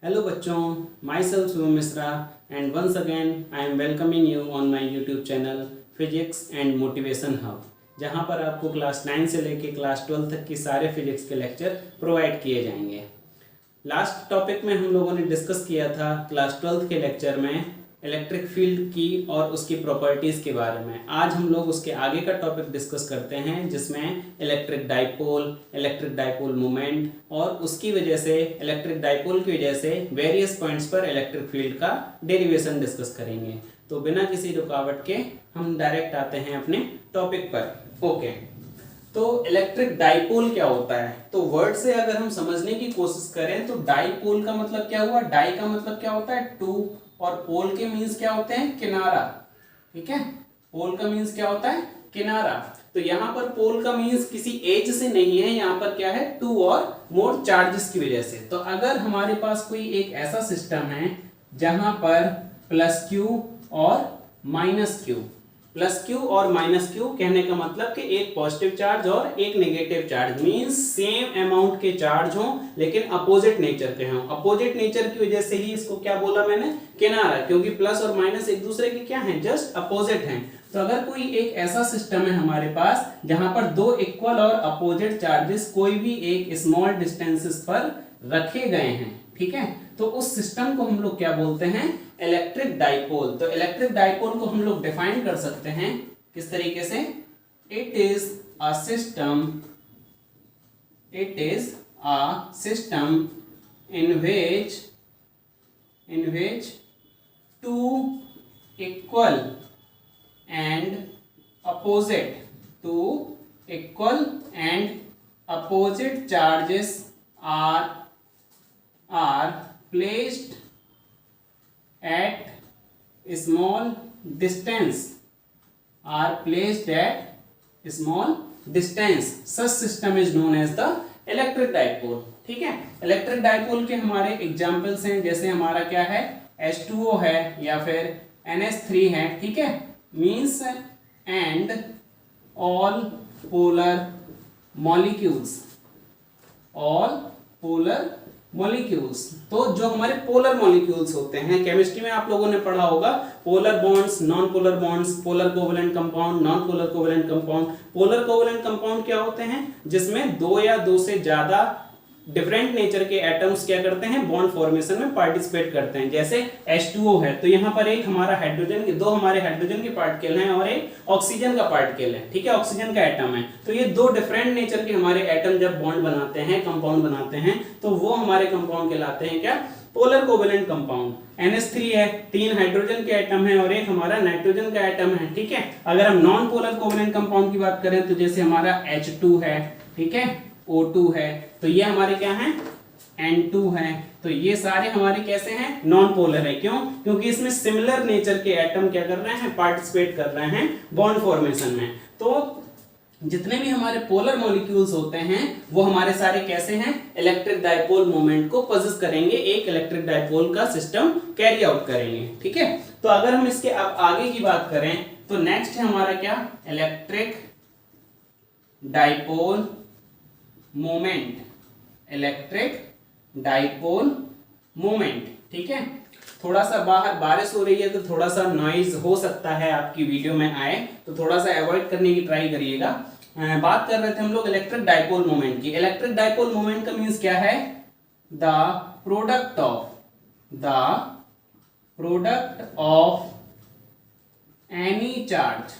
Hello बच्चों, myself Subham Misra and once again I am welcoming you on my YouTube channel Physics and Motivation Hub, जहाँ पर आपको class 9 से लेके class 12 तक की सारे फिजिक्स के लेक्चर प्रोवाइड किए जाएंगे। लास्ट टॉपिक में हम लोगों ने डिस्कस किया था क्लास 12 के लेक्चर में इलेक्ट्रिक फील्ड की और उसकी प्रॉपर्टीज़ के बारे में। आज हम लोग उसके आगे का टॉपिक डिस्कस करते हैं जिसमें इलेक्ट्रिक डाइपोल मोमेंट और उसकी वजह से इलेक्ट्रिक डाइपोल की वजह से वेरियस पॉइंट्स पर इलेक्ट्रिक फील्ड का डेरिवेशन डिस्कस करेंगे। तो बिना किसी रुकावट के हम डायरेक्ट आते हैं अपने टॉपिक पर। ओके, तो इलेक्ट्रिक डाइपोल क्या होता है? तो वर्ड से अगर हम समझने की कोशिश करें तो डाइपोल का मतलब क्या हुआ? डाई का मतलब क्या होता है? टू, और पोल के मींस क्या होते हैं? किनारा। ठीक है, पोल का मींस क्या होता है? किनारा। तो यहाँ पर पोल का मींस किसी एज से नहीं है, यहाँ पर क्या है? टू और मोर चार्जेस की वजह से। तो अगर हमारे पास कोई एक ऐसा सिस्टम है जहां पर प्लस क्यू और माइनस क्यू, प्लस क्यू और माइनस क्यू कहने का मतलब कि एक पॉजिटिव चार्ज और एक negative charge, means same amount के चार्ज हों लेकिन अपोजिट नेचर के हों। अपोजिट नेचर की वजह से ही इसको क्या बोला मैंने? किनारा, क्योंकि प्लस और माइनस एक दूसरे के क्या हैं? जस्ट अपोजिट हैं। तो अगर कोई एक ऐसा सिस्टम है हमारे पास जहां पर दो इक्वल और अपोजिट चार्जेस कोई भी एक स्मॉल डिस्टेंसेस पर रखे गए हैं, ठीक है, तो उस सिस्टम को हम लोग क्या बोलते हैं? Electric dipole. तो इलेक्ट्रिक डाइपोल को हम लोग डिफाइन कर सकते हैं किस तरीके से? It is a system in which two equal and opposite charges are placed at small distance. Such system is known as the electric dipole. ठीक है, इलेक्ट्रिक डाइपोल के हमारे एग्जांपल्स हैं, जैसे हमारा क्या है? H2O है या फिर NH3 है। ठीक है, means and all polar molecules. तो जो हमारे पोलर मॉलिक्यूल्स होते हैं, केमिस्ट्री में आप लोगों ने पढ़ा होगा polar bonds, non polar bonds, polar covalent compound, non polar covalent compound. Polar covalent compound क्या होते हैं? जिसमें दो या दो से ज्यादा डिफरेंट नेचर के एटम्स क्या करते हैं? बॉन्ड फॉर्मेशन में पार्टिसिपेट करते हैं। जैसे H2O है तो यहाँ पर एक हमारा हाइड्रोजन, दो हमारे हाइड्रोजन के पार्टिकल हैं और एक ऑक्सीजन का पार्टिकल है। ठीक है, ऑक्सीजन का एटम है। तो ये दो डिफरेंट नेचर के हमारे एटम जब बॉन्ड बनाते हैं, कंपाउंड बनाते हैं, तो वो हमारे कंपाउंड कहलाते हैं क्या? Polar covalent compound. NH3 है, तीन हाइड्रोजन के एटम है और एक हमारा नाइट्रोजन का एटम है। ठीक है, अगर हम नॉन पोलर कोवेलेंट कंपाउंड की बात करें तो जैसे हमारा H2 है, ठीक है, O2 है, तो ये हमारे क्या हैं? N2 है। तो ये सारे हमारे कैसे हैं? नॉन पोलर है। क्यों? क्योंकि इसमें सिमिलर नेचर के एटम क्या कर रहे हैं? पार्टिसिपेट कर रहे हैं बॉन्ड फॉर्मेशन में। तो जितने भी हमारे पोलर मॉलिक्यूल्स होते हैं वो हमारे सारे कैसे हैं? इलेक्ट्रिक डाइपोल मोमेंट को पजेस करेंगे, एक इलेक्ट्रिक डाइपोल का सिस्टम कैरी आउट करेंगे। ठीक है, तो अगर हम इसके अब आगे की बात करें तो नेक्स्ट है हमारा क्या? Electric dipole moment. Electric dipole moment. ठीक है, थोड़ा सा बाहर बारिश हो रही है तो थोड़ा सा नॉइज हो सकता है आपकी वीडियो में आए, तो थोड़ा सा अवॉइड करने की ट्राई करिएगा। बात कर रहे थे हम लोग इलेक्ट्रिक डाइपोल मोमेंट की। इलेक्ट्रिक डाइपोल मोमेंट का मींस क्या है? The product of any charge,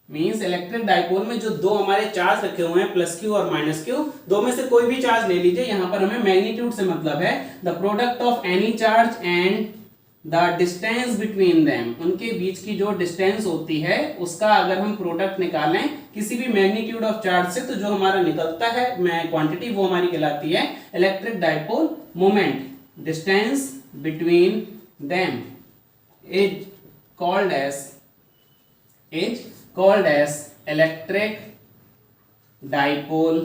means electric dipole में जो दो हमारे चार्ज रखे हुए हैं प्लस क्यू और माइनस क्यू, दो में से कोई भी चार्ज ले लीजिए, यहां पर हमें मैग्नीट्यूड से मतलब है। The product of any charge and the distance between them, उनके बीच की जो डिस्टेंस होती है उसका अगर हम प्रोडक्ट निकालें किसी भी मैग्नीट्यूड ऑफ चार्ज से, तो जो हमारा निकलता है क्वांटिटी वो हमारी कहलाती है electric dipole moment. Distance between them is called as electric dipole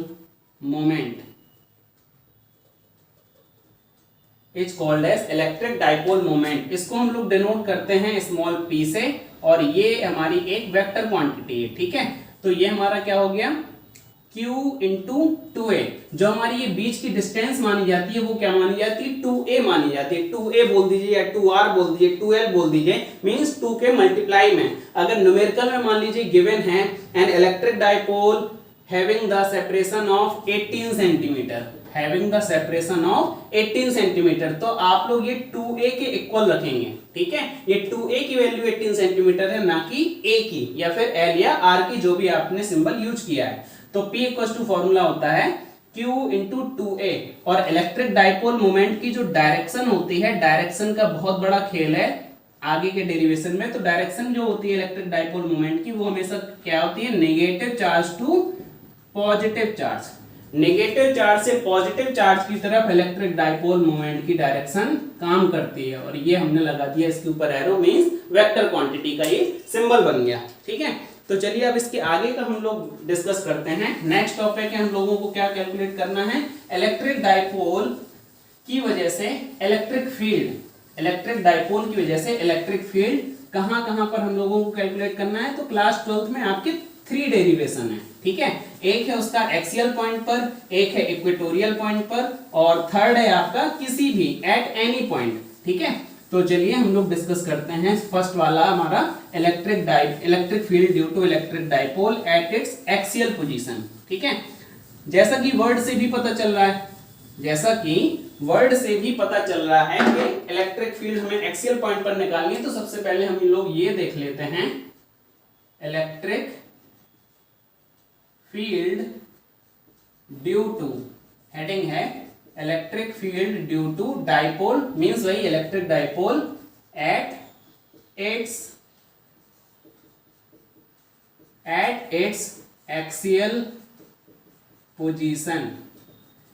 moment. Is called as electric dipole moment. इसको हम लोग डिनोट करते हैं स्मॉल p से, और ये हमारी एक वेक्टर क्वांटिटी है। ठीक है, तो ये हमारा क्या हो गया? Q into 2a। जो हमारी ये बीच की डिस्टेंस मानी जाती है वो क्या मानी जाती है, 2a मानी जाती है। 2a बोल दीजिए या 2r बोल दीजिए, 2l बोल दीजिए, मींस 2 के मल्टीप्लाई में। अगर न्यूमेरिकल में मान लीजिए गिवन है N electric dipole having the separation of 18 centimetre, having the separation of 18 centimetre, तो आप लोग ये 2a के इक्वल रखेंगे। ठीक है, ये 2a की वैल्यू 18 सेंटीमीटर है, ना कि a की या फिर l या r की, जो भी आपने सिंबल यूज किया है। तो P इक्वल टू फॉर्मूला होता है Q इंटू 2a। और इलेक्ट्रिक डाइपोल मोमेंट की जो डायरेक्शन होती है, डायरेक्शन का बहुत बड़ा खेल है आगे के डेरिवेशन में। तो डायरेक्शन जो होती है इलेक्ट्रिक डाइपोल मोमेंट की, वो हमेशा क्या होती है, negative charge to positive charge. Negative charge से पॉजिटिव चार्ज की तरफ इलेक्ट्रिक डाइपोल मोमेंट की डायरेक्शन काम करती है। और ये हमने लगा दिया इसके ऊपर एरो, मींस वेक्टर क्वांटिटी का ये सिंबल बन गया। ठीक है, तो चलिए अब इसके आगे का हम लोग डिस्कस करते हैं। नेक्स्ट टॉपिक है हम लोगों को क्या कैलकुलेट करना है, इलेक्ट्रिक डाइपोल की वजह से इलेक्ट्रिक फील्ड, इलेक्ट्रिक डाइपोल की वजह से इलेक्ट्रिक फील्ड कहां कहां पर हम लोगों को कैलकुलेट करना है। तो क्लास 12th में आपके 3 डेरिवेशन है। ठीक है, एक है उसका एक्सियल पॉइंट पर, एक है इक्वेटोरियल पॉइंट पर, और थर्ड है आपका किसी भी एट एनी पॉइंट। ठीक है, तो चलिए हम लोग डिस्कस करते हैं। फर्स्ट वाला हमारा electric field due to electric dipole at its axial position. ठीक है, जैसा कि वर्ड से भी पता चल रहा है, जैसा कि वर्ड से भी पता चल रहा है कि इलेक्ट्रिक फील्ड हमें एक्सियल पॉइंट पर निकालनी है। तो सबसे पहले हम लोग ये देख लेते हैं, electric field due to, heading है electric field due to dipole, means वही electric dipole at its axial position.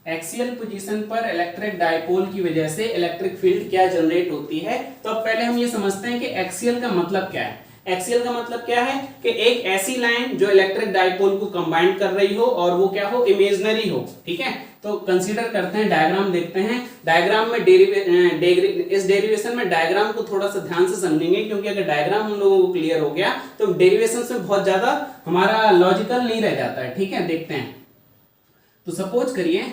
Axial position पर इलेक्ट्रिक डाइपोल की वजह से इलेक्ट्रिक फील्ड क्या जनरेट होती है। तो अब पहले हम ये समझते हैं कि एक्सियल का मतलब क्या है। एक्सियल का मतलब क्या है कि एक ऐसी लाइन जो इलेक्ट्रिक डाइपोल को कंबाइन कर रही हो और वो क्या हो, इमेजिनरी हो। ठीक है, तो कंसीडर करते हैं, डायग्राम देखते हैं। डायग्राम में इस डेरिवेशन में डायग्राम को थोड़ा सा ध्यान से समझेंगे, क्योंकि अगर डायग्राम हम लोगों को क्लियर हो गया तो डेरिवेशन में बहुत ज्यादा हमारा लॉजिकल नहीं रह जाता है। ठीक है, देखते हैं। तो सपोज करिए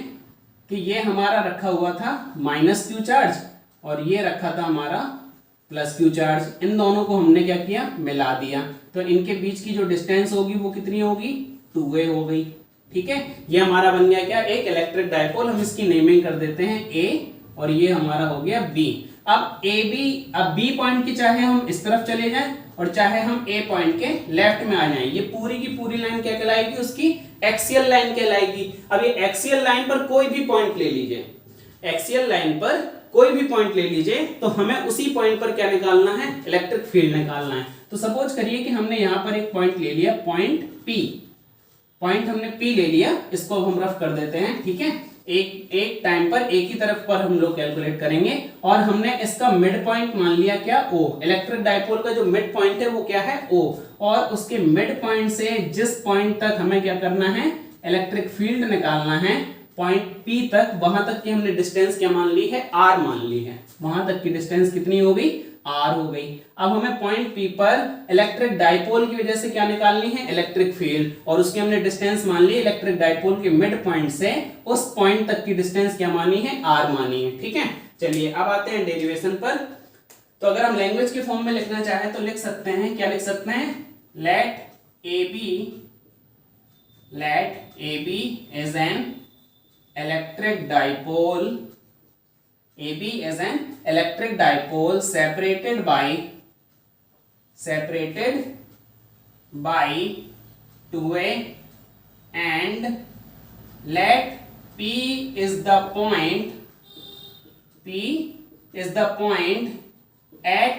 कि ये हमारा रखा हुआ था -q चार्ज और ये रखा था हमारा +q चार्ज। इन दोनों को हमने क्या किया, मिला दिया। तो इनके बीच की जो डिस्टेंस होगी वो कितनी होगी, 2a हो गई। ठीक है, ये हमारा बन गया क्या, एक इलेक्ट्रिक डाइपोल। हम इसकी नेमिंग कर देते हैं a, और ये हमारा हो गया b। अब b पॉइंट की चाहे हम इस तरफ चले जाएं और चाहे हम a पॉइंट के लेफ्ट में आ जाएं, ये पूरी की पूरी लाइन क्या कहलाएगी, उसकी एक्सियल लाइन कहलाएगी। अब ये एक्सियल लाइन पर कोई भी पॉइंट ले लीजिए, एक्सियल लाइन पर कोई भी पॉइंट ले लीजिए, तो हमें उसी पॉइंट पर क्या निकालना है, इलेक्ट्रिक फील्ड निकालना है। तो सपोज करिए कि हमने यहां पर एक पॉइंट ले लिया, पॉइंट P, पॉइंट हमने P ले लिया, इसको हम रफ कर देते हैं। ठीक है, एक टाइम पर एक ही तरफ पर हम लोग कैलकुलेट करेंगे, और हमने इसका मिड पॉइंट मान लिया क्या, O। इलेक्ट्रिक डाइपोल का जो मिड पॉइंट है वो क्या है, O। और उसके मिड पॉइंट से जिस पॉइंट तक हमें क्या करना है, इलेक्ट्रिक फील्ड निकालना है, पॉइंट P तक, वहां तक की हमने डिस्टेंस क्या मान ली है, R मान ली है। वहां तक की डिस्टेंस कितनी हो गई, R हो गई। अब हमें पॉइंट P पर इलेक्ट्रिक डाइपोल की वजह से क्या निकालनी है, इलेक्ट्रिक फील्ड, और उसकी हमने डिस्टेंस मान ली इलेक्ट्रिक डाइपोल के मिड पॉइंट से उस पॉइंट तक की डिस्टेंस क्या मानी है, R मानी है। ठीक है, चलिए अब आते हैं डेरिवेशन पर। तो अगर हम लैंग्वेज के फॉर्म में लिखना चाहें तो लिख सकते हैं, क्या लिख सकते हैं, late AB is an electric dipole, AB is an electric dipole separated by 2a, and let P is the point at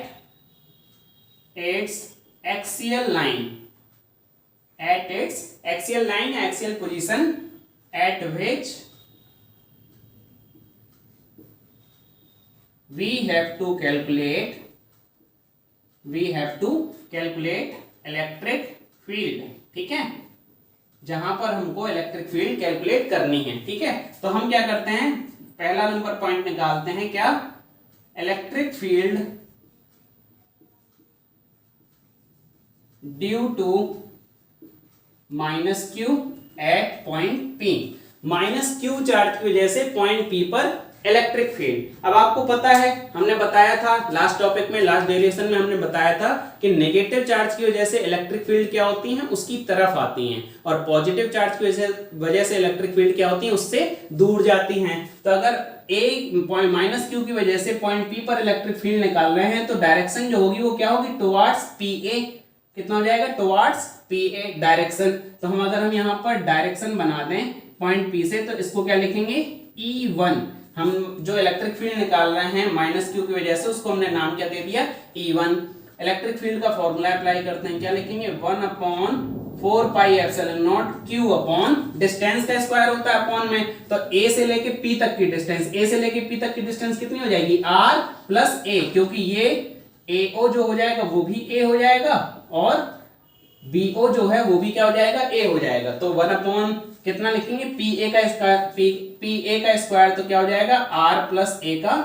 its axial line, axial position at which we have to calculate electric field। ठीक है, जहां पर हमको electric field calculate करनी है। ठीक है, तो हम क्या करते हैं, पहला नंबर पॉइंट निकालते हैं, क्या, electric field due to -q at point P। Minus Q charge की वजह से पॉइंट P पर इलेक्ट्रिक फील्ड। अब आपको पता है, हमने बताया था लास्ट टॉपिक में, लास्ट डेरिवेशन में हमने बताया था कि नेगेटिव चार्ज की वजह से इलेक्ट्रिक फील्ड क्या होती है, उसकी तरफ आती हैं, और पॉजिटिव चार्ज की वजह से इलेक्ट्रिक फील्ड क्या होती है, उससे दूर जाती हैं। तो अगर माइनस क्यू की वजह से पॉइंट P पर इलेक्ट्रिक फील्ड निकाल रहे हैं तो डायरेक्शन जो होगी वो क्या होगी, टुवर्ड्स PA। कितना हो जाएगा, टुवर्ड्स PA डायरेक्शन। तो हम यहाँ पर डायरेक्शन बना दें पॉइंट P से, तो इसको क्या लिखेंगे, E1। हम जो इलेक्ट्रिक फील्ड निकाल रहे हैं माइनस क्यू की वजह से, उसको हमने नाम क्या दे दिया, E1। इलेक्ट्रिक फील्ड का फॉर्मूला अप्लाई करते हैं, क्या लिखेंगे, 1/4πε0 Q अपॉन डिस्टेंस का स्क्वायर होता है अपॉन में, तो A से लेके P तक की डिस्टेंस, A से लेके P तक की डिस्टेंस कितनी हो जाएगी, R प्लस A, क्योंकि ये AO जो हो जाएगा वो भी A हो जाएगा, और BO जो है वो भी क्या हो जाएगा, A हो जाएगा। तो 1 अपॉन कितना लिखेंगे, PA का स्क्वायर, तो क्या हो जाएगा, R प्लस A का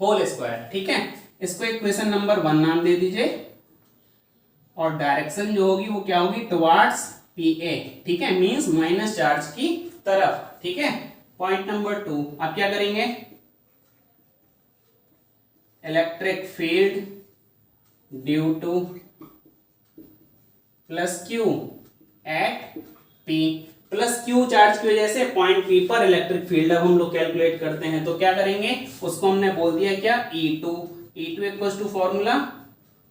होल स्क्वायर। ठीक है, इसको इक्वेशन नंबर 1 नाम दे दीजिए, और डायरेक्शन जो होगी वो क्या होगी, टुवर्ड्स PA। ठीक है, मींस माइनस चार्ज की तरफ। ठीक है, पॉइंट नंबर 2 आप क्या करेंगे, electric field due to plus Q at P। Plus Q चार्ज की वजह से पॉइंट P पर इलेक्ट्रिक फील्ड अब हम लोग कैलकुलेट करते हैं, तो क्या करेंगे, उसको हमने बोल दिया क्या, E2 equals to formula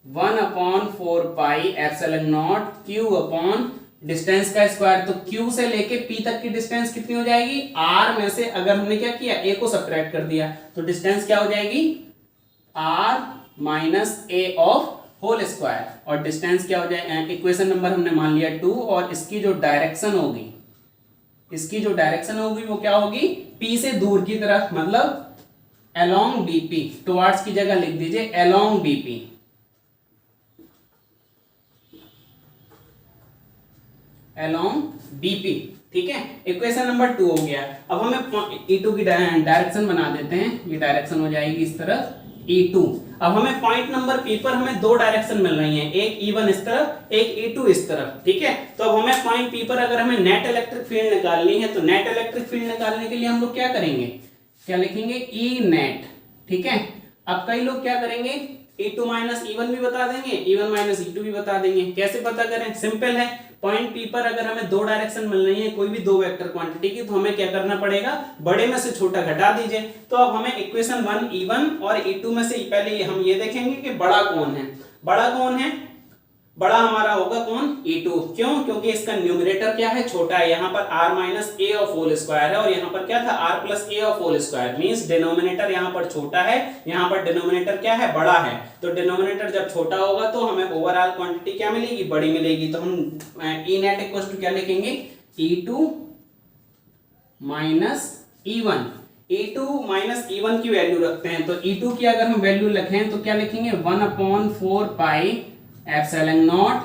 1/4πε0 Q upon distance का स्क्वायर। तो Q से लेके P तक की डिस्टेंस कितनी हो जाएगी, R में से अगर हमने क्या किया, A को सब्ट्रैक्ट कर दिया, तो डिस्टेंस क्या हो जाएगी, R minus A of whole square, और डिस्टेंस क्या हो जाए, इक्वेशन नंबर हमने मान लिया 2, और इसकी जो डायरेक्शन होगी वो क्या होगी, P से दूर की तरफ, मतलब along BP। टुवर्ड्स की जगह लिख दीजिए along BP। along BP। ठीक है, इक्वेशन नंबर 2 हो गया। अब हमें E2 की डायरेक्शन बना देते हैं, ये डायरेक्शन हो जाएगी इस तरफ, E2। अब हमें पॉइंट नंबर P पर हमें दो डायरेक्शन मिल रही हैं, एक E1 इस तरफ, एक E2 इस तरफ। ठीक है, तो अब हमें पॉइंट P पर अगर हमें नेट इलेक्ट्रिक फील्ड निकालनी है, तो नेट इलेक्ट्रिक फील्ड निकालने के लिए हम लोग क्या करेंगे, क्या लिखेंगे, E नेट। ठीक है, अब कई लोग क्या करेंगे, E2 माइनस E1 भी बता देंगे, E1 माइनस E2 भी बता देंगे। कैसे पता करें, सिंपल है, पॉइंट P पर अगर हमें दो डायरेक्शन मिल रही है कोई भी दो वेक्टर क्वांटिटी की, तो हमें क्या करना पड़ेगा, बड़े में से छोटा घटा दीजिए। तो अब हमें इक्वेशन 1 E1 और E2 में से पहले हम ये देखेंगे कि बड़ा कौन है, बड़ा हमारा होगा कौन, E2। क्यों, क्योंकि इसका न्यूमरेटर क्या है, छोटा है, यहाँ पर R minus A of whole square है, और यहाँ पर क्या था, R plus A of whole square, means denominator यहाँ पर छोटा है, यहाँ पर डिनोमिनेटर क्या है, बड़ा है। तो डिनोमिनेटर जब छोटा होगा तो हमें ओवरऑल क्वांटिटी क्या मिलेगी, बड़ी मिलेगी। तो हम E नेट इक्वल्स टू क्या लिखेंगे, E2 minus E1। E2 minus E1 की वैल्यू रखते हैं, तो E2 की अगर हम वैल्यू लिखें तो क्या लिखेंगे, 1/4πε0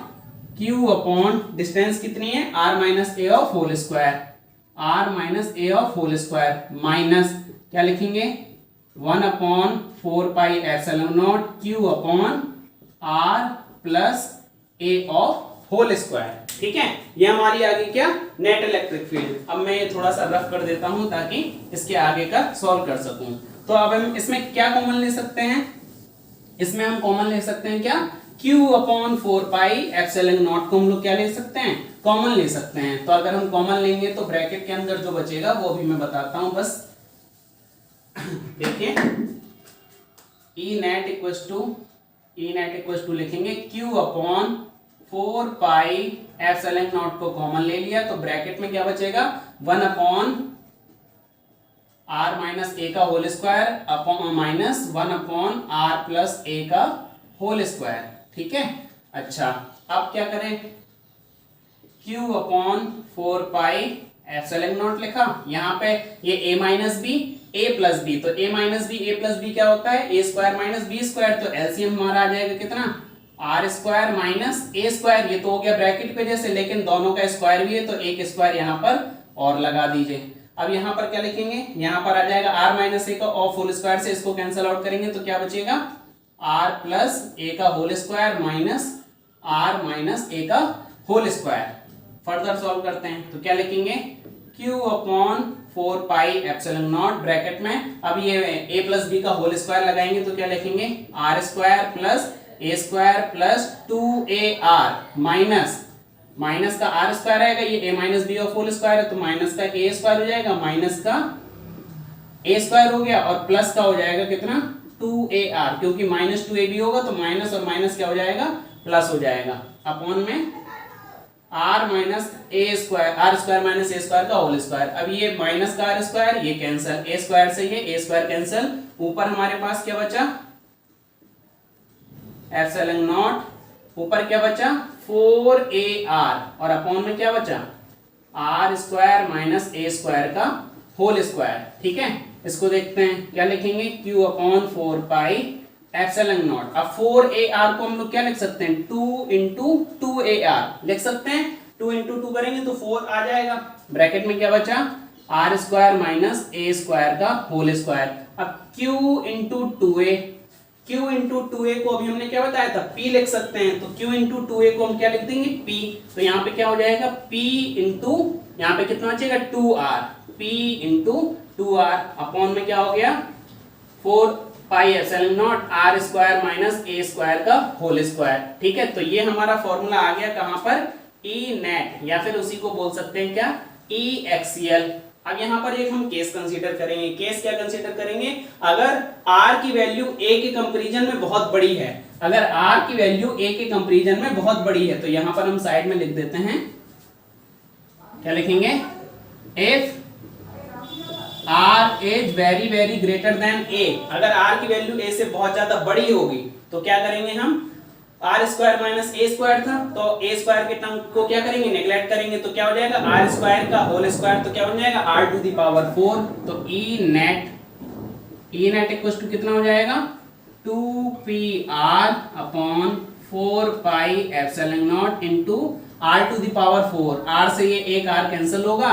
Q अपॉन डिस्टेंस कितनी है, R minus A of whole square, minus क्या लिखेंगे, 1/4πε0 Q upon R plus A of whole square. ठीक है, ये हमारी आगे क्या, नेट इलेक्ट्रिक फील्ड। अब मैं ये थोड़ा सा रफ कर देता हूं ताकि इसके आगे का सॉल्व कर सकूं। तो अब हम इसमें क्या कॉमन ले सकते हैं, इसमें हम कॉमन ले सकते हैं क्या, Q अपॉन 4πε0 को हम लोग क्या ले सकते हैं, कॉमन ले सकते हैं। तो अगर हम कॉमन लेंगे तो ब्रैकेट के अंदर जो बचेगा वो भी मैं बताता हूं, बस देखिए, E नेट इक्वल्स टू लिखेंगे Q अपॉन 4πε0 को कॉमन ले लिया, तो ब्रैकेट में क्या बचेगा, 1 अपॉन R माइनस A का whole square upon minus 1 upon R plus A का होल स्क्वायर। ठीक है, अच्छा अब क्या करें, Q अपॉन 4πε0 लिखा, यहाँ पे ये A minus B A plus B, तो A minus B A plus B क्या होता है, A square minus B square, तो एलसीएम हमारा आ जाएगा कितना, R square minus A square. ये तो हो गया ब्रैकेट पे जैसे, लेकिन दोनों का स्क्वायर भी है, तो एक स्क्वायर यहाँ पर और लगा दीजिए। अब यहाँ पर क्या लिखेंगे, यहाँ पर आ जाएगा R माइनस A का ऑफ होल स्क्वायर से इसको कैंसिल आउट करेंगे तो क्या बचेगा, R प्लस A का whole square minus R minus A का होल स्क्वायर। फर्दर सॉल्व करते हैं। तो क्या लिखेंगे, q upon 4 pi epsilon naught bracket में, अब ये a प्लस बी का होल स्क्वायर लगाएंगे तो क्या लिखेंगे, R square plus A square plus 2ar minus का आर स्क्वायर आएगा, ये a माइनस बी और होल स्क्वायर है तो माइनस का ए स्क्वायर हो जाएगा, माइनस का ए स्क्वायर हो गया और प्लस का हो जाएगा कितना 2ar, क्योंकि माइनस 2ab होगा तो माइनस और माइनस क्या हो जाएगा, प्लस हो जाएगा, अपॉन में R minus A square, R square minus A square का होल स्क्वायर। अब ये माइनस का आर स्क्वायर ये कैंसिल, ए स्क्वायर से ये ए स्क्वायर कैंसिल, ऊपर हमारे पास क्या बचा, एप्सिलॉन नॉट, ऊपर क्या बचा 4ar और अपॉन में क्या बचा R square minus A square का होल स्क्वायर। ठीक है, इसको देखते हैं क्या लिखेंगे, q upon 4 pi epsilon naught. अब 4ar को हम लोग क्या लिख सकते हैं, 2 इंटू 2ar लिख सकते हैं, 2 इंटू 2 करेंगे तो 4 आ जाएगा, ब्रैकेट में क्या बचा R square minus A square का होल स्क्वायर। अब q into 2a, q into 2a को अभी हमने क्या बताया था, p लिख सकते हैं, तो q इंटू 2a को हम क्या लिख देंगे p, तो यहाँ पे क्या हो जाएगा p इंटू, यहाँ पे कितना बचेगा 2r, p into 2r upon में क्या हो गया 4 pi epsilon naught R square minus A square का होल स्क्वायर। ठीक है, तो ये हमारा फॉर्मूला आ गया कहां पर, ई नेट, या फिर उसी को बोल सकते हैं क्या, ई एक्सीएल। अब यहाँ पर एक हम केस कंसीडर करेंगे, केस क्या कंसीडर करेंगे, अगर r की वैल्यू a के कंपैरिजन में बहुत बड़ी है, अगर r की वैल्यू a के कंपैरिजन में बहुत बड़ी है तो यहाँ पर हम साइड में लिख देते हैं, क्या लिखेंगे, if r is very very greater than a, अगर r की वैल्यू a से बहुत ज्यादा बड़ी होगी तो क्या करेंगे हम, R square minus A square था तो ए स्क्वायर के टर्म को क्या करेंगे, नेग्लेक्ट करेंगे, तो क्या हो जाएगा आर स्क्वायर का होल स्क्वायर, तो क्या बन जाएगा आर टू द पावर 4, तो ई नेट इक्वल टू कितना हो जाएगा 2pr upon 4 pi epsilon naught into R to the power 4, आर से ये एक आर कैंसिल होगा,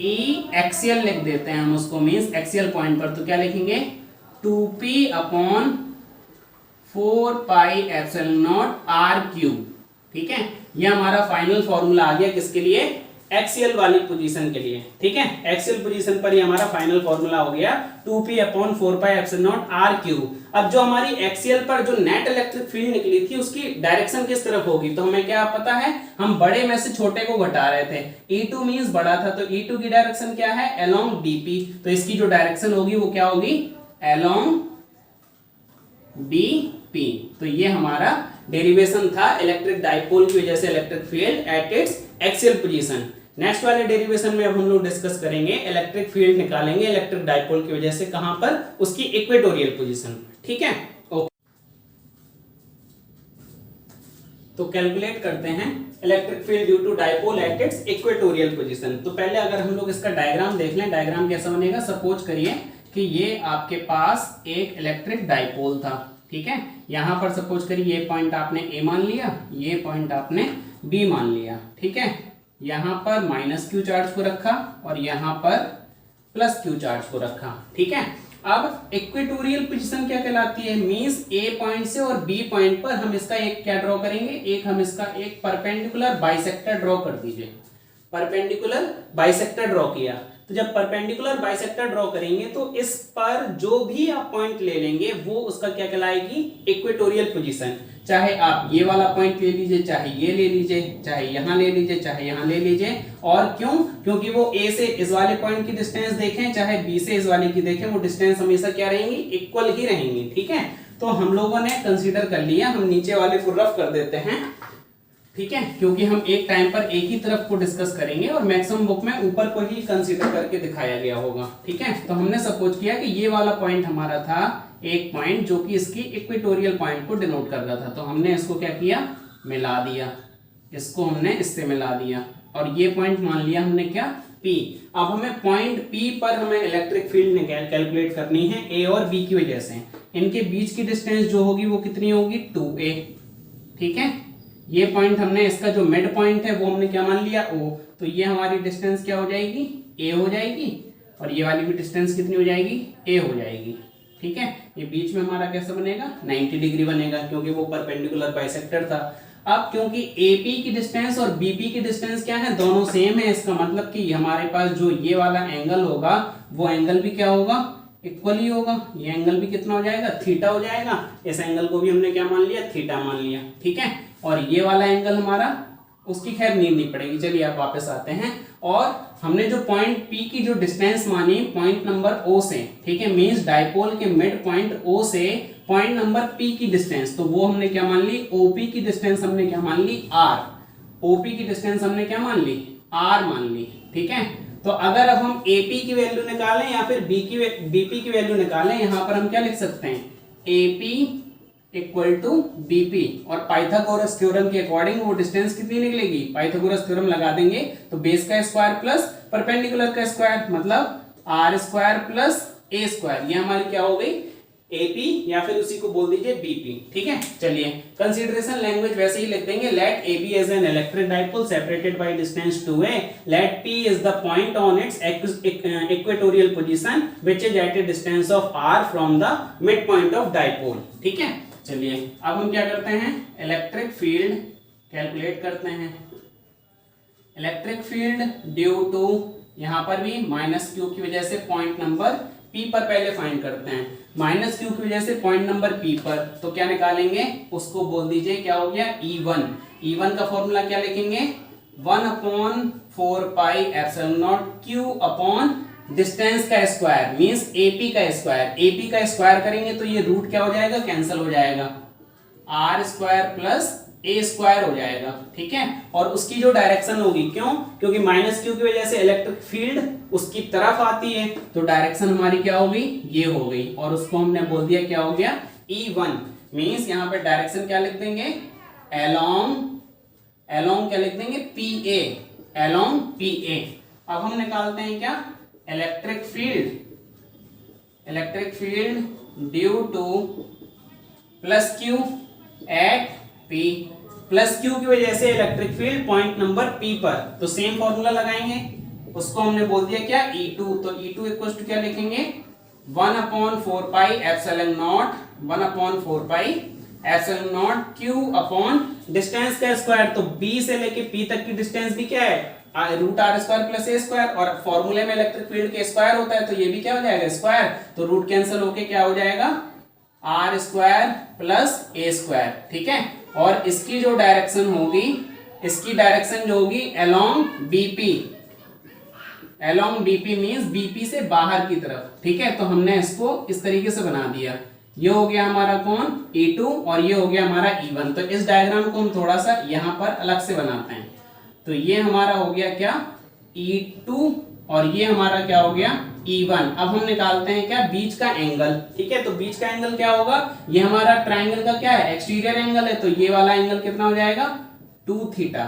ई एक्सियल लिख देते हैं हम उसको, मींस एक्सियल पॉइंट पर, तो क्या लिखेंगे 2p upon 4 pi epsilon naught R cube. ठीक है, ये हमारा फाइनल फॉर्मूला आ गया किसके लिए, एक्सियल वाली पोजीशन के लिए। ठीक है, एक्सियल पोजीशन पर ये हमारा फाइनल फॉर्मूला हो गया 2p upon 4 pi epsilon naught R cube. अब जो हमारी एक्सियल पर जो नेट इलेक्ट्रिक फील्ड निकली थी उसकी डायरेक्शन किस तरफ होगी, तो हमें क्या पता है, हम बड़े में से छोटे को घटा रहे थे, E2 मींस बड़ा था तो E2 की डायरेक्शन क्या है अलोंग dp, तो इसकी जो डायरेक्शन होगी वो क्या होगी अलोंग dp। तो ये हमारा डेरिवेशन था इलेक्ट्रिक डाइपोल की वजह से electric field eight its axial position. Next वाले डेरिवेशन में अब हम लोग डिस्कस करेंगे इलेक्ट्रिक फील्ड निकालेंगे इलेक्ट्रिक डाइपोल की वजह से कहां पर, उसकी इक्वेटोरियल पोजीशन। ठीक है, ओके, तो कैलकुलेट करते हैं electric field due to dipole at its equatorial position. तो पहले अगर हम लोग इसका डायग्राम देख लें, डायग्राम कैसा बनेगा, सपोज करिए कि ये आपके पास एक इलेक्ट्रिक डाइपोल था। ठीक है, यहां पर सपोज करिए ये पॉइंट आपने ए मान लिया, ये पॉइंट आपने बी मान लिया। ठीक है, यहां पर माइनस क्यू चार्ज को रखा और यहां पर प्लस क्यू चार्ज को रखा। ठीक है, अब इक्वेटोरियल पोजीशन क्या कहलाती है, मींस ए पॉइंट से और बी पॉइंट पर हम इसका एक क्या ड्रॉ करेंगे, एक हम इसका एक परपेंडिकुलर बाइसेक्टर ड्रॉ कर दीजिए, परपेंडिकुलर बाइसेक्टर ड्रॉ किया, तो जब परपेंडिकुलर बाइसेक्टर ड्रॉ करेंगे तो इस पर जो भी आप पॉइंट ले लेंगे वो उसका क्या कहलाएगी इक्वेटोरियल पोजीशन। चाहे आप ये वाला पॉइंट ले लीजिए, चाहे ये ले लीजिए, चाहे यहां ले लीजिए, चाहे यहां ले लीजिए, और क्यों, क्योंकि वो ए से इस वाले पॉइंट की डिस्टेंस देखें चाहे बी से इस वाले की देखें, वो डिस्टेंस हमेशा क्या रहेंगी, इक्वल ही रहेंगी। ठीक है, तो हम लोगों ने कंसीडर कर लिया, हम नीचे वाले को रफ कर देते हैं। ठीक है, क्योंकि हम एक टाइम पर एक ही तरफ को डिस्कस करेंगे और मैक्सिमम बुक में ऊपर को ही कंसीडर करके दिखाया गया होगा। ठीक है, तो हमने सपोज किया कि ये वाला पॉइंट हमारा था एक पॉइंट जो कि इसकी इक्वेटोरियल पॉइंट को डिनोट कर रहा था, तो हमने इसको क्या किया, मिला दिया, इसको हमने इससे मिला दिया और ये पॉइंट मान लिया हमने क्या P। अब हमें पॉइंट P पर हमें इलेक्ट्रिक फील्ड कैलकुलेट करनी है A और B की वजह से, इनके बीच की डिस्टेंस जो होगी वो कितनी होगी 2a। ठीक है, ये पॉइंट हमने इसका जो मिड पॉइंट है वो हमने क्या मान लिया O, तो ये हमारी डिस्टेंस क्या हो जाएगी A हो जाएगी और ये वाली भी डिस्टेंस कितनी हो जाएगी A हो जाएगी। ठीक है, ये बीच में हमारा कैसा बनेगा 90 डिग्री बनेगा क्योंकि वो परपेंडिकुलर बाइसेक्टर था। अब क्योंकि AP की डिस्टेंस और BP की डिस्टेंस क्या है, दोनों सेम है, इसका मतलब कि हमारे पास जो ये वाला एंगल होगा वो एंगल भी क्या होगा, इक्वल ही होगा। ये एंगल भी कितना हो जाएगा, थीटा हो जाएगा। इस एंगल को भी हमने क्या मान लिया, थीटा मान लिया, ठीक है। और ये वाला एंगल हमारा, उसकी खैर नीड नहीं पड़ेगी। चलिए आप वापस आते हैं, और हमने जो पॉइंट P की जो डिस्टेंस मानी पॉइंट नंबर O से, ठीक है, मींस डायपोल के मिड पॉइंट O से पॉइंट नंबर P की डिस्टेंस, तो वो हमने क्या मान ली, OP की डिस्टेंस हमने क्या मान ली, R। OP की डिस्टेंस हमने क्या मान ली, R मान ली, ठीक है। तो अगर अब हम AP की वैल्यू निकालें या फिर BP की वैल्यू निकालें, यहां पर हम क्या लिख सकते हैं, AP इक्वल टू BP, और पाइथागोरस थ्योरम के अकॉर्डिंग वो डिस्टेंस कितनी निकलेगी, पाइथागोरस थ्योरम लगा देंगे तो बेस का स्क्वायर प्लस परपेंडिकुलर का स्क्वायर, मतलब R square plus A square, ये हमारी क्या हो गई, AP, या फिर उसी को बोल दीजिए BP, ठीक है। चलिए कंसीडरेशन लैंग्वेज वैसे ही लिख देंगे, let AB as an electric dipole separated by distance 2a, let P is the point on its equatorial position which is at a distance of R from the mid point of dipole, ठीक है। चलिए अब हम क्या करते हैं, electric field calculate करते हैं। इलेक्ट्रिक फील्ड ड्यू टू, यहां पर भी माइनस क्यू की वजह से पॉइंट नंबर P पर पहले फाइंड करते हैं। माइनस क्यू की वजह से पॉइंट नंबर P पर, तो क्या निकालेंगे, उसको बोल दीजिए क्या हो गया, E1। E1 का फॉर्मूला क्या लिखेंगे, 1/4 पाई epsilon not Q upon distance का स्क्वायर, मींस AP का स्क्वायर। AP का स्क्वायर करेंगे तो ये रूट क्या हो जाएगा, कैंसिल हो जाएगा, R square plus A square हो जाएगा, ठीक है। और उसकी जो डायरेक्शन होगी, क्यों, क्योंकि माइनस क्यू की वजह से इलेक्ट्रिक फील्ड उसकी तरफ आती है, तो डायरेक्शन हमारी क्या होगी, ये हो गई, और उसको हमने बोल दिया क्या हो गया, E1। मींस यहाँ पे डायरेक्शन क्या लिख देंगे, along क्या लिख देंगे, PA, along PA। अब हम निकालते हैं क्या, electric field due to plus Q at P, plus Q की वजह से electric field point number P पर, तो सेम फॉर्मूला लगाएंगे, उसको हमने बोल दिया क्या, E2। तो E2 इक्वल टू क्या लिखेंगे, 1/4 पाई epsilon not, 1/4 pi epsilon not Q upon distance का स्क्वायर, तो B से लेके P तक की डिस्टेंस भी क्या है, root R square plus A square, और फॉर्मूले में इलेक्ट्रिक फील्ड के स्क्वायर होता है, तो ये भी क्या हो जाएगा, स्क्वायर, तो रूट कैंसिल होके क्या हो जाएगा, R square plus A square, ठीक है। और इसकी जो डायरेक्शन होगी, इसकी डायरेक्शन जो होगी along BP मींस BP से बाहर की तरफ, ठीक है। तो हमने इसको इस तरीके से बना दिया, ये हो गया हमारा कौन, E2, और ये हो गया हमारा E1। तो इस डायग्राम को हम थोड़ा सा यहां पर अलग से बनाते हैं, तो ये हमारा हो गया क्या, E2, और ये हमारा क्या हो गया, E1। अब हम निकालते हैं क्या, बीच का एंगल, ठीक है। तो बीच का एंगल क्या होगा, ये हमारा ट्रायंगल का क्या है, एक्सटीरियर एंगल है, तो ये वाला एंगल कितना हो जाएगा, 2 theta.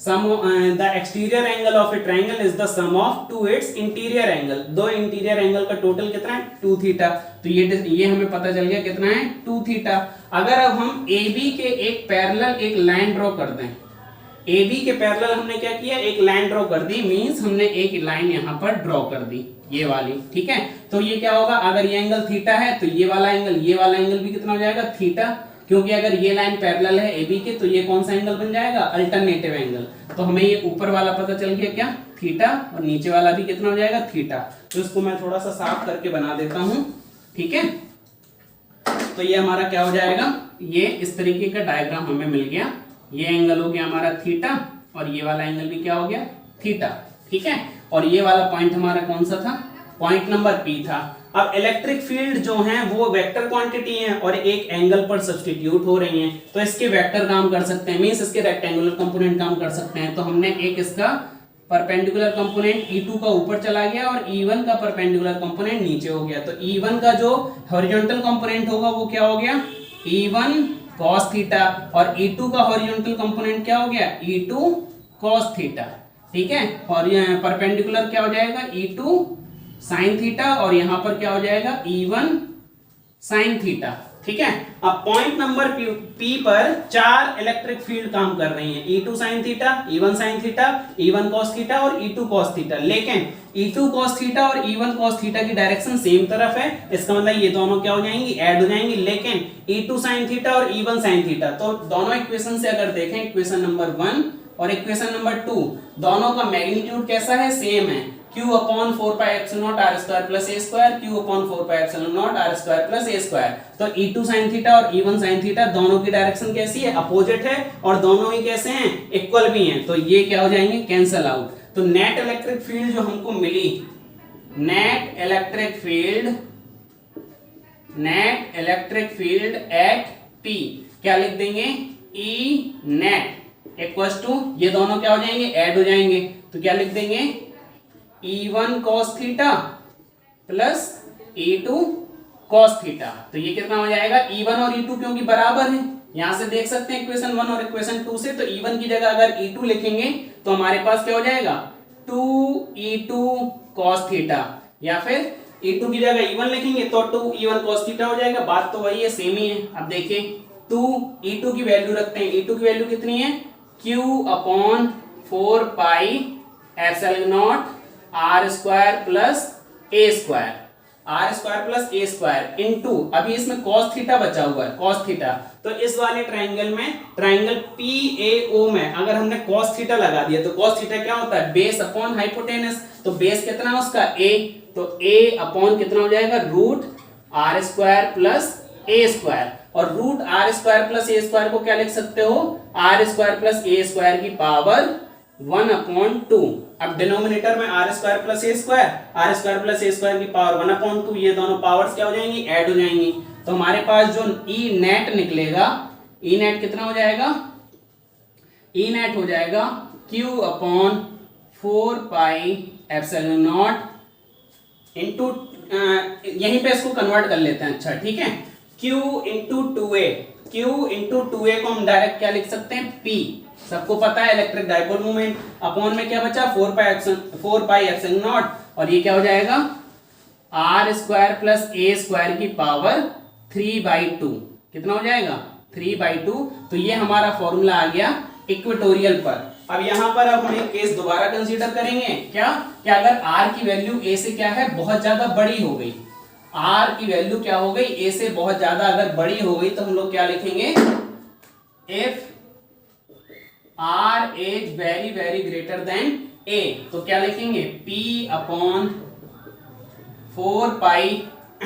The exterior angle of a triangle is the sum of two its interior angle, दो इंटीरियर एंगल का टोटल कितना है, 2 थीटा। तो ये हमें पता चल गया कितना है, 2 थीटा। अगर अब हम AB के एक पैरेलल एक लाइन ड्रॉ कर दें, AB के पैरेलल हमने क्या किया, एक लाइन ड्रॉ कर दी, मींस हमने एक लाइन यहां पर ड्रॉ कर दी, ये वाली, ठीक है। तो ये क्या होगा, अगर ये एंगल थीटा है तो ये वाला एंगल भी कितना हो जाएगा, थीटा, क्योंकि अगर ये लाइन पैरेलल है AB के, तो ये कौन सा एंगल बन जाएगा, अल्टरनेटिव एंगल। तो हमें ये ऊपर वाला पता चल गया क्या, थीटा, और नीचे वाला भी कितना हो जाएगा, थीटा। तो इसको मैं थोड़ा सा साफ करके बना देता हूं, ठीक है। तो ये हमारा क्या हो जाएगा, ये इस तरीके का डायग्राम हमें मिल गया, ये एंगल हो गया हमारा थीटा, और ये वाला एंगल भी क्या हो गया, थीटा, ठीक है। और ये वाला पॉइंट हमारा कौन सा था, पॉइंट नंबर P था। अब इलेक्ट्रिक फील्ड जो है वो वेक्टर क्वांटिटी है और एक एंगल पर सब्स्टिट्यूट हो रही हैं, तो इसके वेक्टर काम कर सकते हैं, मींस इसके रेक्टेंगुलर कंपोनेंट काम कर सकते हैं। तो हमने एक इसका परपेंडिकुलर कंपोनेंट E2 का ऊपर चला गया और E1 का परपेंडिकुलर कंपोनेंट नीचे हो गया। तो E1 का जो हॉरिजॉन्टल कंपोनेंट होगा वो क्या हो गया, E1 cos थीटा, और E2 का हॉरिजॉन्टल कंपोनेंट क्या हो गया, E2 cos थीटा, ठीक है। और ये परपेंडिकुलर क्या हो जाएगा, E2 sin थीटा, और यहां पर क्या हो जाएगा, E1 sin थीटा, ठीक है। अब पॉइंट नंबर P पर 4 इलेक्ट्रिक फील्ड काम कर रही हैं, E2 sin theta, E1 sin theta, E1 cos theta और E2 cos थीटा। लेकिन E2 cos थीटा और E1 cos थीटा की डायरेक्शन सेम तरफ है, इसका मतलब ये दोनों क्या हो जाएंगी, ऐड हो जाएंगी। लेकिन E2 sin थीटा और E1 sin थीटा, तो दोनों इक्वेशन से अगर देखें, इक्वेशन नंबर 1 और इक्वेशन नंबर 2, दोनों का मैग्नीट्यूड कैसा है, सेम है, q upon 4 pi epsilon not r square plus a square, q upon 4 pi epsilon not r square plus a square. तो E2 sin थीटा और E1 sin थीटा दोनों की डायरेक्शन कैसी है, अपोजिट है, और दोनों ही कैसे हैं, इक्वल भी हैं। तो ये क्या हो जाएंगे, कैंसल आउट। तो नेट इलेक्ट्रिक फील्ड जो हमको मिली, net electric field at P, क्या लिख देंगे, E नेट इक्वल्स टू, ये दोनों क्या हो जाएंगे, ऐड हो जाएंगे, तो क्या लिख देंगे, E1 cos theta plus E2 cos theta. तो ये कितना हो जाएगा, E1 और E2 क्योंकि बराबर है, यहां से देख सकते हैं इक्वेशन 1 और इक्वेशन 2 से, तो E1 की जगह अगर E2 लिखेंगे तो हमारे पास क्या हो जाएगा, 2E2 cos थीटा, या फिर E2 की जगह E1 लिखेंगे तो 2E1 cos थीटा हो जाएगा। बात तो वही है, सेम ही है। अब देखिए 2E2 की वैल्यू रखते हैं, E2 की वैल्यू कितनी है, Q upon 4 pi epsilon naught R square plus A square, R square plus A square into, अभी इसमें cos थीटा बचा हुआ है, cos थीटा। तो इस वाले ट्रायंगल में, ट्रायंगल PAO में अगर हमने cos थीटा लगा दिया तो cos थीटा क्या होता है, बेस अपॉन हाइपोटेनस। तो बेस कितना है उसका, a, तो a अपॉन कितना हो जाएगा, root R square plus A square, और root R square plus A square को क्या लिख सकते हो, R square plus A square की पावर 1/2। अब डिनोमिनेटर में R square plus A square, R square plus A square की पावर 1/2, ये दोनों पावर्स क्या हो जाएंगी, ऐड हो जाएंगी। तो हमारे पास जो ई नेट निकलेगा, ई नेट कितना हो जाएगा, ई नेट हो जाएगा Q upon 4 pi epsilon not into, यहीं पे इसको कन्वर्ट कर लेते हैं, अच्छा ठीक है, Q into 2a, Q into 2a को हम डायरेक्ट क्या लिख सकते हैं, P, सबको पता है इलेक्ट्रिक डाइपोल मोमेंट, अपॉन में क्या बचा, 4 पाई एप्सिलॉन नॉट, और ये क्या हो जाएगा, R square plus A square की पावर 3/2, कितना हो जाएगा, 3/2। तो ये हमारा फॉर्मूला आ गया इक्वेटोरियल पर। अब यहां पर अब हम एक केस दोबारा कंसीडर करेंगे, क्या अगर r की वैल्यू a से क्या है, बहुत ज्यादा बड़ी हो गई, r की वैल्यू क्या हो गई, a से बहुत ज्यादा अगर बड़ी हो गई, तो हम लोग क्या लिखेंगे, if r is very very greater than a, तो क्या लिखेंगे, p अपॉन 4 पाई,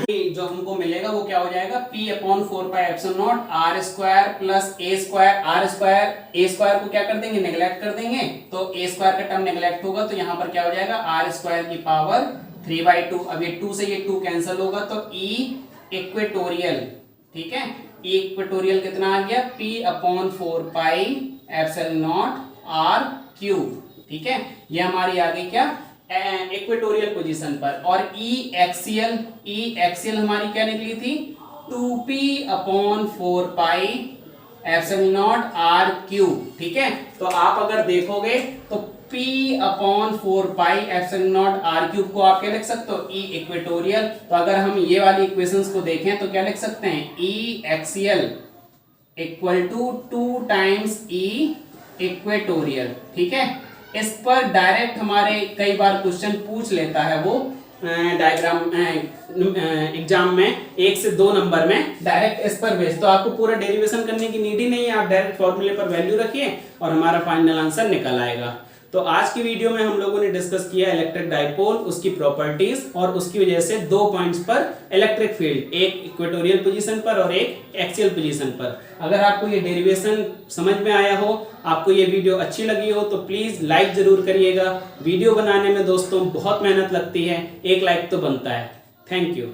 जो हमको मिलेगा वो क्या हो जाएगा, p upon 4 pi epsilon naught R square plus A square, R square A square को क्या कर देंगे, नेग्लेक्ट कर देंगे, तो ए स्क्वायर का टर्म नेग्लेक्ट होगा, तो यहाँ पर क्या हो जाएगा, आर स्क्वायर की पावर 3/2। अब ये 2 से ये 2 कैंसिल होगा, तो E इक्वेटोरियल, ठीक है, E इक्वेटोरियल कितना आ गया, p upon 4 pi epsilon naught R cube, ठीक है, ये हमारी आ गई क्या, इक्वेटोरियल पोजीशन पर। और ई एक्सियल हमारी क्या निकली थी, 2p upon 4 pi epsilon naught R cube, ठीक है। तो आप अगर देखोगे तो p upon 4 pi epsilon naught R cube को आप क्या लिख सकते हो, ई इक्वेटोरियल। तो अगर हम ये वाली इक्वेशंस को देखें तो क्या लिख सकते हैं, E axial equal to 2 times E equatorial, ठीक है। इस पर डायरेक्ट हमारे कई बार क्वेश्चन पूछ लेता है वो डायग्राम एग्जाम में 1 से 2 नंबर में डायरेक्ट इस पर बेस, तो आपको पूरा डेरिवेशन करने की नीड ही नहीं है, आप डायरेक्ट फॉर्मूले पर वैल्यू रखिए और हमारा फाइनल आंसर निकल आएगा। तो आज की वीडियो में हम लोगों ने डिस्कस किया इलेक्ट्रिक डाइपोल, उसकी प्रॉपर्टीज और उसकी वजह से 2 पॉइंट्स पर इलेक्ट्रिक फील्ड, एक इक्वेटोरियल पोजीशन पर और एक एक्सियल पोजीशन पर। अगर आपको ये डेरिवेशन समझ में आया हो, आपको ये वीडियो अच्छी लगी हो, तो प्लीज लाइक जरूर करिएगा। वीडियो बनाने में दोस्तों बहुत मेहनत लगती है, एक लाइक तो बनता है। Thank you.